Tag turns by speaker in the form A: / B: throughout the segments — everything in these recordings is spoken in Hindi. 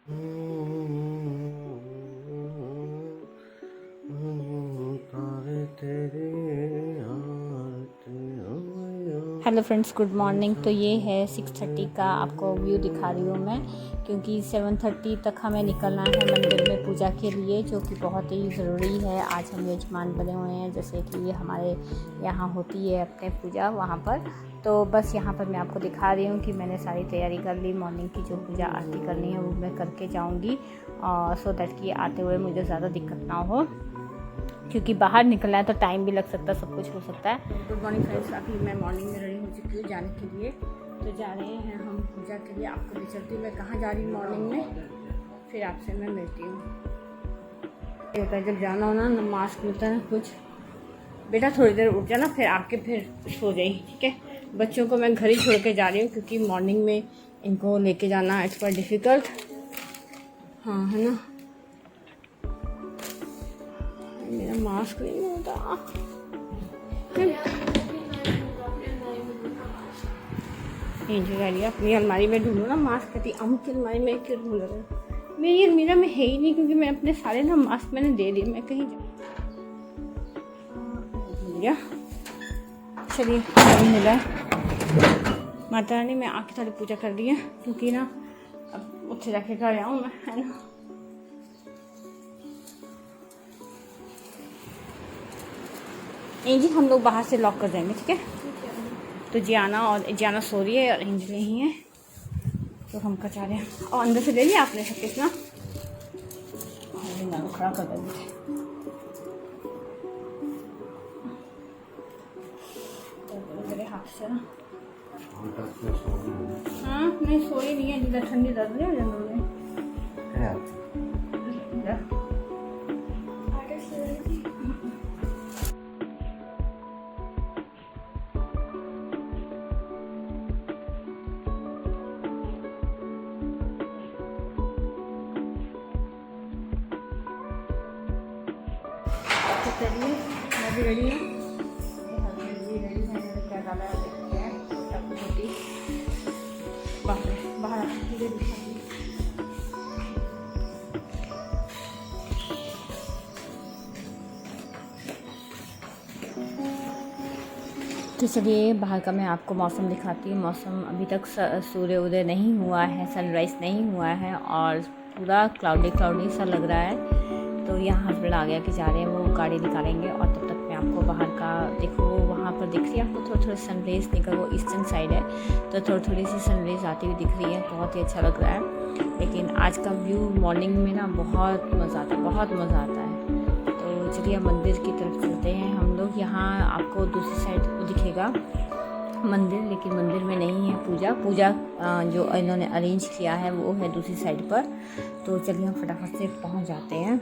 A: Hello friends, good morning. तो ये है 6:30 का आपको व्यू दिखा रही हूँ मैं, क्योंकि 7:30 तक हमें निकलना है मंदिर में पूजा के लिए, जो कि बहुत ही ज़रूरी है। आज हम यजमान बने हुए हैं, जैसे कि ये हमारे यहाँ होती है अपने पूजा वहाँ पर। तो बस यहाँ पर मैं आपको दिखा रही हूँ कि मैंने सारी तैयारी कर ली। मॉर्निंग की जो पूजा आरती करनी है वो मैं करके जाऊँगी, सो दैट कि आते हुए मुझे ज़्यादा दिक्कत ना हो, क्योंकि बाहर निकलना है तो टाइम भी लग सकता है, सब कुछ हो सकता है। गुड मॉर्निंग फ्रेंड्स, अभी मैं मॉर्निंग में रेडी हो चुकी हूँ जाने के लिए। तो जा रहे हैं हम पूजा के लिए। आपको भी चलती हूँ मैं कहाँ जा रही हूँ मॉर्निंग में, फिर आपसे मैं मिलती हूँ। जब जाना हो ना मास्क मिलता है कुछ, बेटा थोड़ी देर उठ जाना, फिर आके फिर सो जाइए, ठीक है। बच्चों को मैं घर ही छोड़ के जा रही हूँ, क्योंकि मॉर्निंग में इनको लेके जाना इट्स क्वाइट डिफ़िकल्ट। हाँ, है ना। मेरा मास्क नहीं होता। अपनी अलमारी में ढूंढो ना मास्क, कहती अमुक की अलमारी में क्यों ढूंढ रहे हो। मेरी अलमीरा में है ही नहीं, क्योंकि मैं अपने सारे ना मास्क मैंने दे दिए। मैं कहीं गया, चलिए नहीं मिला। माता रानी मैं आके थोड़ी पूजा कर दी है, क्योंकि ना अब उठे जाके घर आऊँ मैं, है ना। जी हम लोग बाहर से लॉक कर देंगे, ठीक है। तो जियाना सो रही है और एंजल ही है, तो हम कर जा रहे हैं। और अंदर से ले लिया आपने सब कितना खड़ा कर देंगे। मेरे हाथ से ना, हाँ नहीं सोई नहीं है, जिधर ठंडी दर्द है जनरल में। चलिए मैं भी रेडी हूँ, रेडी है। क्या डाला है देखते हैं। छोटी बाहर तो चलिए बाहर का मैं आपको मौसम दिखाती हूँ। मौसम अभी तक सूर्य उदय नहीं हुआ है, सनराइज़ नहीं हुआ है, और पूरा क्लाउडी सा लग रहा है। तो यहाँ हस्बैंड आ गया कि जा रहे हैं, वो गाड़ी निकालेंगे। और तब तक मैं आपको बाहर का देखो, वहाँ पर दिख रही है आपको थोड़ी सनरेज़ निकल, वो ईस्टर्न साइड है, तो थोड़ी सी सनरेज़ आती हुई दिख रही है। बहुत ही अच्छा लग रहा है। लेकिन आज का व्यू मॉर्निंग में ना बहुत मज़ा आता है, बहुत मज़ा आता है। तो चलिए मंदिर की तरफ चलते हैं हम लोग। यहाँ आपको दूसरी साइड को दिखेगा मंदिर, लेकिन मंदिर में नहीं है पूजा जो इन्होंने अरेंज किया है वो है दूसरी साइड पर। तो चलिए हम फटाफट से पहुँच जाते हैं।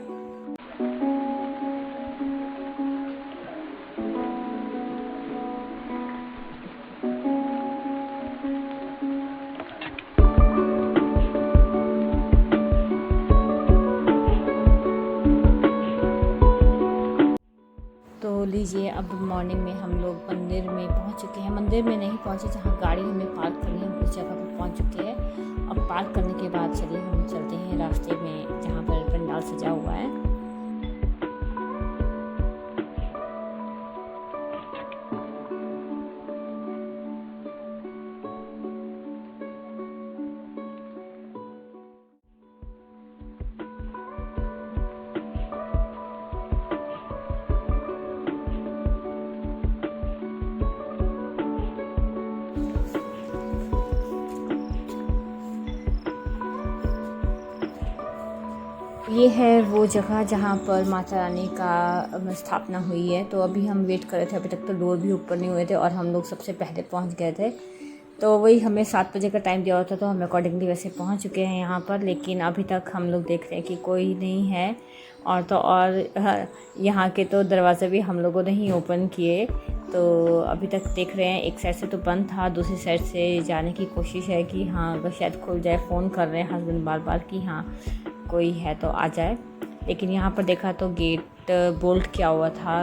A: तो लीजिए अब मॉर्निंग में हम लोग मंदिर में पहुंच चुके हैं। मंदिर में नहीं पहुंचे, जहां गाड़ी हमें पार्क करनी है उस जगह पर पहुंच चुके हैं। अब पार्क करने के बाद चलिए हम चलते हैं रास्ते में, जहां पर पंडाल सजा हुआ है। ये है वो जगह जहाँ पर माता रानी का स्थापना हुई है। तो अभी हम वेट कर रहे थे, अभी तक तो डोर भी ऊपर नहीं हुए थे, और हम लोग सबसे पहले पहुँच गए थे। तो वही हमें 7 बजे का टाइम दिया हुआ था, तो हम अकॉर्डिंगली वैसे पहुँच चुके हैं यहाँ पर। लेकिन अभी तक हम लोग देख रहे हैं कि कोई नहीं है। और तो और यहाँ के तो दरवाज़े भी हम लोगों ने ही ओपन किए। तो अभी तक देख रहे हैं, एक साइड से तो बंद था, दूसरी साइड से जाने की कोशिश है कि हाँ अगर शायद खुल जाए। फ़ोन कर रहे हैं हस्बैंड बार बार कि हाँ कोई है तो आ जाए। लेकिन यहाँ पर देखा तो गेट बोल्ट किया हुआ था।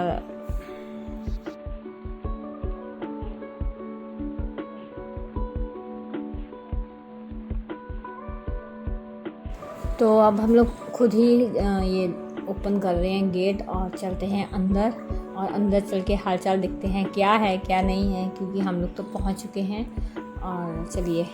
A: तो अब हम लोग खुद ही ये ओपन कर रहे हैं गेट और चलते हैं अंदर, और अंदर चल के हालचाल देखते हैं क्या है क्या नहीं है, क्योंकि हम लोग तो पहुंच चुके हैं। और चलिए।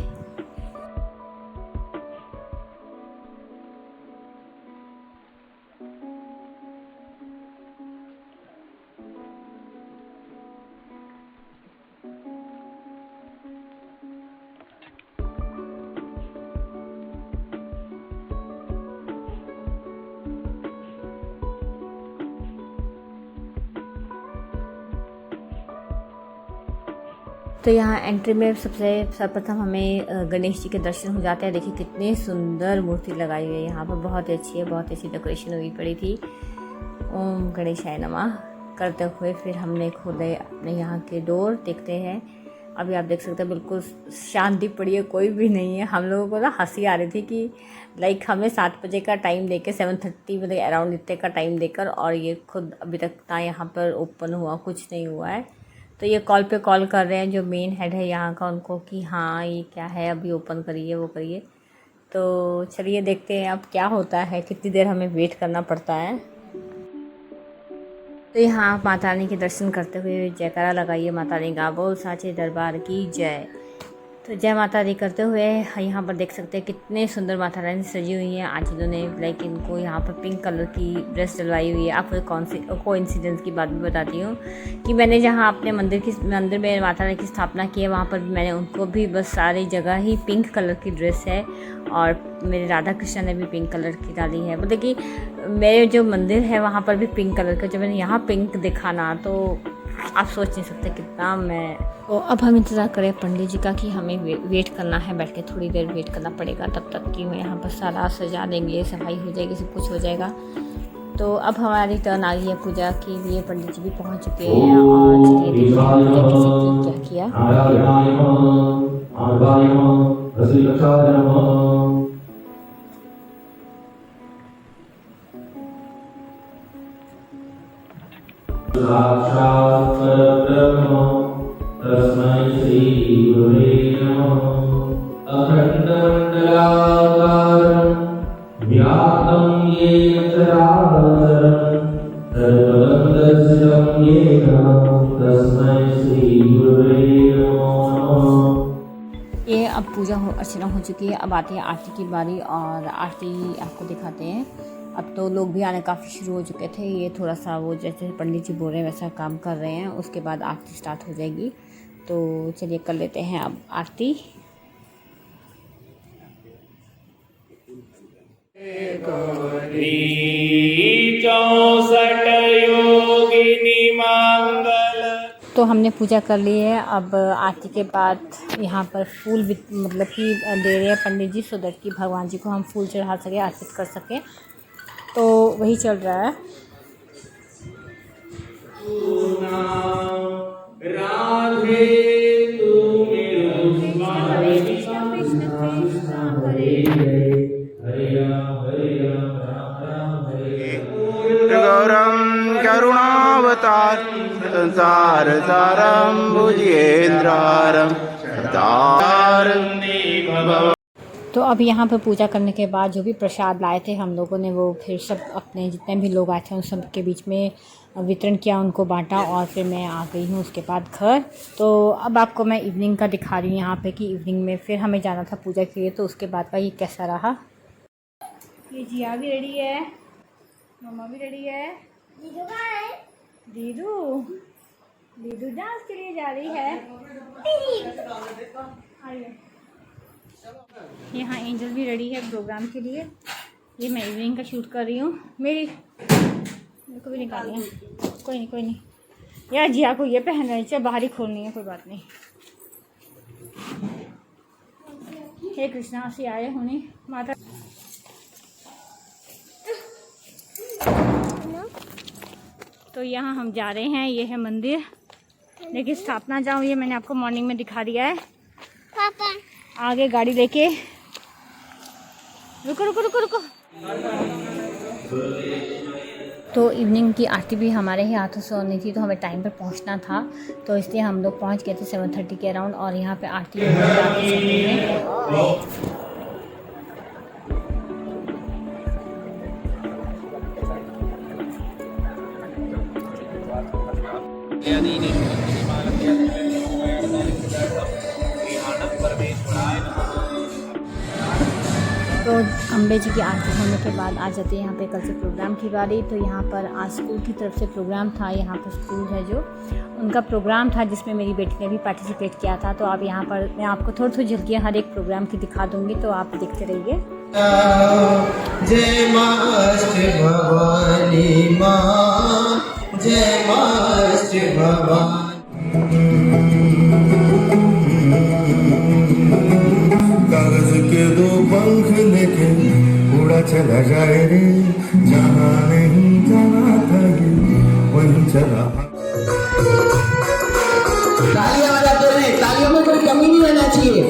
A: तो यहाँ एंट्री में सबसे सर्वप्रथम हमें गणेश जी के दर्शन हो जाते हैं। देखिए कितनी सुंदर मूर्ति लगाई हुई है यहाँ पर, बहुत ही अच्छी है, बहुत अच्छी डेकोरेशन हुई पड़ी थी। ओम गणेशाय नमः करते हुए फिर हमने खोले अपने यहाँ के डोर, देखते हैं। अभी आप देख सकते हैं बिल्कुल शांति पड़ी है, कोई भी नहीं है। हम लोगों को ना हंसी आ रही थी कि लाइक हमें 7 बजे का टाइम देकर 7:30 बजे अराउंड इतने का टाइम देकर, और ये खुद अभी तक ना यहाँ पर ओपन हुआ, कुछ नहीं हुआ है। तो ये कॉल पे कॉल कर रहे हैं जो मेन हेड है यहाँ का उनको, कि हाँ ये क्या है, अभी ओपन करिए वो करिए। तो चलिए देखते हैं अब क्या होता है, कितनी देर हमें वेट करना पड़ता है। तो यहाँ आप माता रानी के दर्शन करते हुए जयकारा लगाइए, माता रानी का बोल साचे दरबार की जय। तो जय माता दी करते हुए यहाँ पर देख सकते हैं कितने सुंदर माता रानी सजी हुई हैं। आज इन्होंने लाइक इनको यहाँ पर पिंक कलर की ड्रेस डलवाई हुई है। आपको कोइंसिडेंस की बात भी बताती हूँ कि मैंने जहाँ अपने मंदिर में माता रानी की स्थापना की है, वहाँ पर मैंने उनको भी बस सारी जगह ही पिंक कलर की ड्रेस है, और मेरे राधा कृष्ण ने भी पिंक कलर की डाली है। मतलब कि मेरे जो मंदिर है वहाँ पर भी पिंक कलर का, जब मैंने यहाँ पिंक देखा ना तो आप सोच नहीं सकते कितना मैं। तो अब हम इंतज़ार करें पंडित जी का कि हमें वेट करना है, बैठ के थोड़ी देर वेट करना पड़ेगा, तब तक कि मैं यहाँ पर सारा सजा देंगे, सफाई हो जाएगी, सब कुछ हो जाएगा। तो अब हमारी टर्न आ गई है पूजा के लिए, पंडित जी भी पहुँच चुके हैं। और चलिए देखते हैं पूजा कैसे की, क्या किया।
B: तस्मै श्री गुरुवे नमः। अखण्डमण्डलाकारं व्याप्तं येन चराचरं तत्पदं दर्शितं येन तस्मै श्री गुरुवे नमः।
A: ये अब पूजा अर्चना हो चुकी है, अब आती है आरती की बारी, और आरती आपको दिखाते हैं। अब तो लोग भी आने काफ़ी शुरू हो चुके थे। ये थोड़ा सा वो जैसे पंडित जी बोल रहे हैं वैसा काम कर रहे हैं, उसके बाद आरती स्टार्ट हो जाएगी। तो चलिए कर लेते हैं अब आरती। तो हमने पूजा कर ली है। अब आरती के बाद यहाँ पर फूल मतलब कि दे रहे हैं पंडित जी, सो दैट कि भगवान जी को हम फूल चढ़ा सकें, अर्पित कर सकें। तो वही चल रहा है। राधे
C: गौरम करुणावतार संसार सारम भुजेन्द्रारम
A: तो अब यहाँ पर पूजा करने के बाद जो भी प्रसाद लाए थे हम लोगों ने, वो फिर सब अपने जितने भी लोग आए थे उन सब के बीच में वितरण किया, उनको बांटा, और फिर मैं आ गई हूँ उसके बाद घर। तो अब आपको मैं इवनिंग का दिखा रही हूँ यहाँ पे कि इवनिंग में फिर हमें जाना था पूजा के लिए, तो उसके बाद का ये कैसा रहा। ये जिया भी रेडी है, मम्मा भी रेडी है, दीदू दीदू डांस के लिए जा रही है। यहाँ एंजल भी रेडी है प्रोग्राम के लिए। ये मैं इवनिंग का शूट कर रही हूँ। मेरे को भी निकाली है, कोई नहीं यार, जिया को ये पहन रही है, बाहर ही खोलनी है, कोई बात नहीं। हे कृष्णा से आए होने माता। तो यहाँ हम जा रहे हैं, ये है मंदिर। लेकिन स्थापना जाऊँ ये मैंने आपको मॉर्निंग में दिखा दिया है। पापा आगे गाड़ी लेके, रुको रुको रुको रुको। तो इवनिंग की आरती भी हमारे ही हाथों से होनी थी, तो हमें टाइम पर पहुंचना था, तो इसलिए हम लोग पहुंच गए थे 7:30 के अराउंड। और यहाँ पे आरती तो अम्बे जी की आरती होने के बाद आ जाते हैं यहाँ पे कल से प्रोग्राम की बारी। तो यहाँ पर आज स्कूल की तरफ से प्रोग्राम था। यहाँ पर स्कूल है जो उनका प्रोग्राम था जिसमें मेरी बेटी ने भी पार्टिसिपेट किया था। तो अब यहाँ पर मैं आपको थोड़ी थोड़ी झलकियाँ हर एक प्रोग्राम की दिखा दूँगी, तो आप देखते रहिए।
D: जय मास्टर भवानी माँ, जय मास्टर भवानी। कागज के दो पंख लेके उड़ा चला जाए रे, जहाँ नहीं जाना था ये वहीं चला। तालियां बजाते रहे, तालियों में कोई कमी नहीं रहना चाहिए।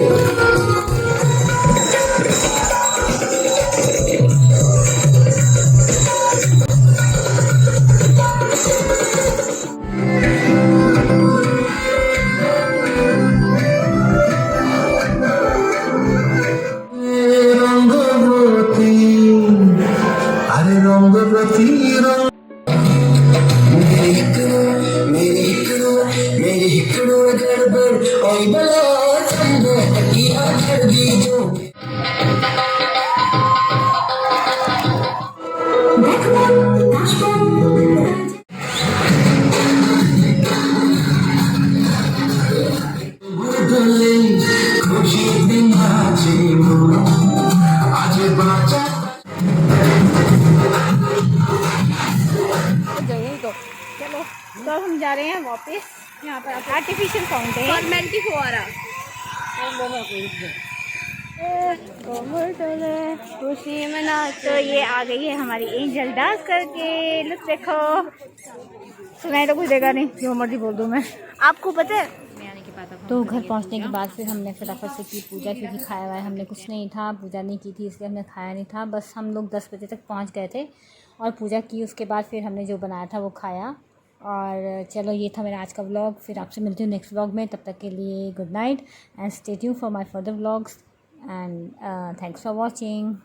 A: चलो तो हम जा रहे हैं वापस। यहाँ पर आर्टिफिशियल फाउंटेन फॉर्मेलिटी फुआरा खुशी मना। तो ये आ गई है हमारी एंजल डांस करके। लुक देखो, सुनाई तो कुछ देगा नहीं, जो मर्जी बोल दूँ मैं। आपको पता है तो घर पहुंचने के बाद फिर हमने फटाफट से की पूजा, क्योंकि खाया हुआ हमने कुछ नहीं था, पूजा नहीं की थी इसलिए हमने खाया नहीं था। बस हम लोग 10 बजे तक पहुंच गए थे और पूजा की। उसके बाद फिर हमने जो बनाया था वो खाया। और चलो ये था मेरा आज का व्लॉग। फिर आपसे मिलती हूँ नेक्स्ट व्लॉग में। तब तक के लिए good night and stay tuned for my further vlogs and thanks for watching.